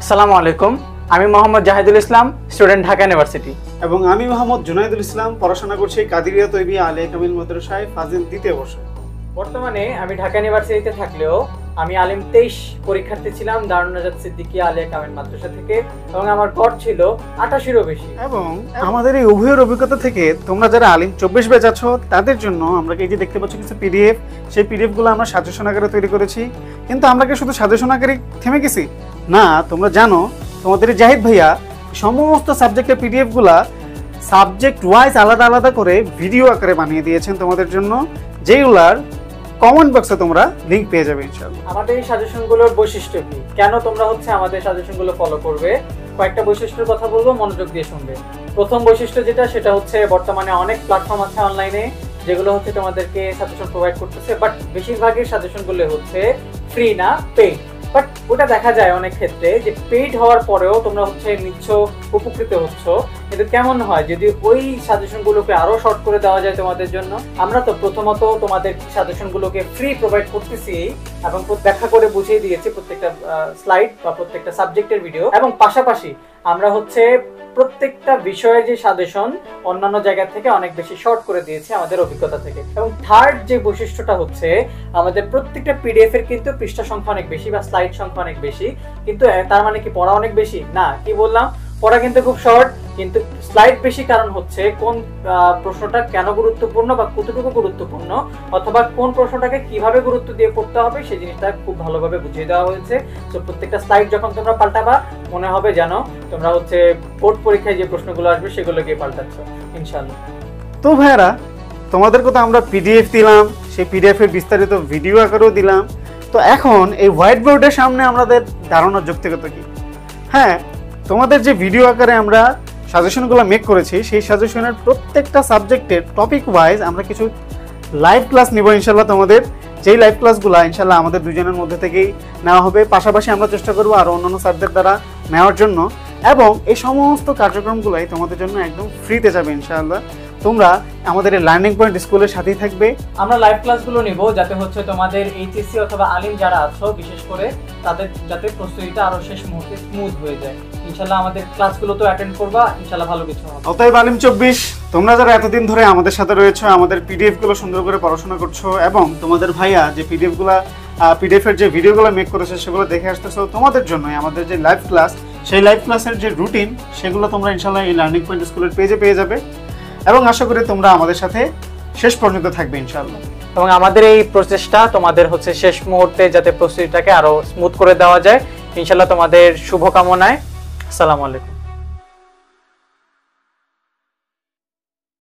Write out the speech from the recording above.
আসসালামু আলাইকুম, আমি মোহাম্মদ জাহিদুল ইসলাম, স্টুডেন্ট ঢাকা ইউনিভার্সিটি। এবং আমি মোহাম্মদ জুনাইদুল ইসলাম, পড়াশোনা করছি কাদিরিয়া তৈবিয়া আলিয়া কামিল মাদ্রাসায় ফাজিল দ্বিতীয় বর্ষে। বর্তমানে আমি ঢাকা ইউনিভার্সিটিতে থাকলেও আমি আলিম 23 পরীক্ষার্থী ছিলাম দারুন নাজাত সিদ্দিকিয়া আলিয়া কামিল মাদ্রাসা থেকে, এবং আমার গড় ছিল 88-এরও বেশি। এবং আমাদের এই উভয়ের অভিজ্ঞতা থেকে তোমরা যারা আলিম 24 ব্যাচ আছো তাদের জন্য আমরা এই যে দেখতে পাচ্ছ কিছু পিডিএফ, সেই পিডিএফগুলো আমরা সাজেশন আকারে তৈরি করেছি। কিন্তু আমরা কি শুধু সাজেশন আকারে থেমে গেছি? না, তোমরা জানো তোমাদের জাহিদ ভাইয়া সমস্ত সাবজেক্টের পিডিএফগুলা সাবজেক্ট ওয়াইজ আলাদা আলাদা করে ভিডিও আকারে বানিয়ে দিয়েছেন তোমাদের জন্য, যেগুলার কমেন্ট বক্সে তোমরা লিংক পেয়ে যাবে ইনশাআল্লাহ। আমাদের এই সাজেশনগুলোর বৈশিষ্ট্য কি, কেন তোমরা আমাদের সাজেশনগুলো ফলো করবে, কয়েকটা বৈশিষ্ট্যের কথা বলবো, মনোযোগ দিয়ে শুনবে। প্রথম বৈশিষ্ট্য সেটা হচ্ছে বর্তমানে অনেক প্ল্যাটফর্ম আছে অনলাইনে যেগুলো তোমাদেরকে সাজেশন প্রোভাইড করতেছে, বাট বেশিরভাগের সাজেশনগুলো ফ্রি না, পেইড। বাট ওটা দেখা যায় অনেক ক্ষেত্রে যে পেইড হওয়ার পরেও তোমরা নিচ্ছ, উপকৃত হচ্ছ, কিন্তু কেমন হয় যদি ওই সাজেশনগুলোকে আরো শর্ট করে দেওয়া যায় তোমাদের জন্য। আমরা তো প্রথমত তোমাদের সাজেশনগুলোকে ফ্রি প্রোভাইড করতেছি এবং ব্যাখ্যা করে বুঝিয়ে দিয়েছি প্রত্যেকটা স্লাইড বা প্রত্যেকটা সাবজেক্টের ভিডিও, এবং পাশাপাশি আমরা প্রত্যেকটা বিষয়ের যে সাজেশন অন্যান্য জায়গা থেকে অনেক বেশি শর্ট করে দিয়েছে আমাদের অভিজ্ঞতা থেকে। এবং থার্ড যে বৈশিষ্ট্যটা আমাদের প্রত্যেকটা পিডিএফ এর কিন্তু পৃষ্ঠা সংখ্যা অনেক বেশি বা স্লাইড সংখ্যা অনেক বেশি, কিন্তু তার মানে কি পড়া অনেক বেশি না? কি বললাম, পড়া কিন্তু খুব শর্ট, কিন্তু স্লাইড বেশি। কারণ কোন প্রশ্নটা কেন গুরুত্বপূর্ণ বা কতটুকু গুরুত্বপূর্ণ, অথবা কোন প্রশ্নটাকে কিভাবে গুরুত্ব দিয়ে পড়তে হবে সেই জিনিসটা খুব ভালোভাবে বুঝিয়ে দেওয়া হয়েছে। তো প্রত্যেকটা স্লাইড যখন তোমরা পাল্টাবা মনে হবে যেন তোমরা বোর্ড পরীক্ষায় যে প্রশ্নগুলো আসবে সেগুলো গিয়ে পাল্টাচ্ছ ইনশাআল্লাহ। তো ভাইরা, তোমাদেরকে তো আমরা পিডিএফ দিলাম, সেই পিডিএফ এর বিস্তারিত ভিডিও আকারেও দিলাম। তো এখন এই হোয়াইট বোর্ডের সামনে আমাদের ধারণার যৌক্তিকতা কি? হ্যাঁ, তোমাদের যে ভিডিও আকারে আমরা সাজেশনগুলো মেক করেছি, সেই সাজেশনের প্রত্যেকটা সাবজেক্টের টপিক ওয়াইজ আমরা কিছু লাইভ ক্লাস নিব ইনশাল্লাহ। তোমাদের যেই লাইভ ক্লাসগুলো ইনশাল্লাহ আমাদের দুজনের মধ্যে থেকেই নেওয়া হবে। পাশাপাশি আমরা চেষ্টা করবো আরও অন্যান্য স্যারদের দ্বারা নেওয়ার জন্য, এবং এই সমস্ত কার্যক্রমগুলোই তোমাদের জন্য একদম ফ্রিতে যাবে ইনশাআল্লাহ। তোমরা আমাদের এই লার্নিং পয়েন্ট স্কুলের সাথেই থাকবে। আমরা লাইভ ক্লাসগুলো নিব যাতে তোমাদের এইচএসসি অথবা আলিম যারা আছো বিশেষ করে তাদের যাতে প্রস্তুতিটা আরো শেষ মুহূর্তে স্মুথ হয়ে যায় ইনশাআল্লাহ। আমাদের ক্লাসগুলো তো অ্যাটেন্ড করবা ইনশাআল্লাহ, ভালো কিছু হবে। অতএব আলিম 24 তোমরা যারা এতদিন ধরে আমাদের সাথে রয়েছো, আমাদের পিডিএফ গুলো সুন্দর করে পড়াশোনা করছো, এবং তোমাদের ভাইয়া যে পিডিএফ এর যে ভিডিওগুলো মেক করেছে সেগুলো দেখে আসতেছো, তোমাদের জন্যই আমাদের যে লাইভ ক্লাস, সেই লাইভ ক্লাসের যে রুটিন সেগুলো তোমরা ইনশাআল্লাহ এই লার্নিং পয়েন্ট স্কুলের পেজে পেয়ে যাবে, এবং আশা করি তোমরা আমাদের সাথে শেষ পর্যন্ত থাকবে ইনশাআল্লাহ। এবং আমাদের এই প্রচেষ্টা তোমাদের শেষ মুহূর্তে যাতে প্রস্তুতিটাকে আরো স্মুথ করে দেওয়া যায় ইনশাআল্লাহ। তোমাদের শুভকামনায়। আসসালামু আলাইকুম।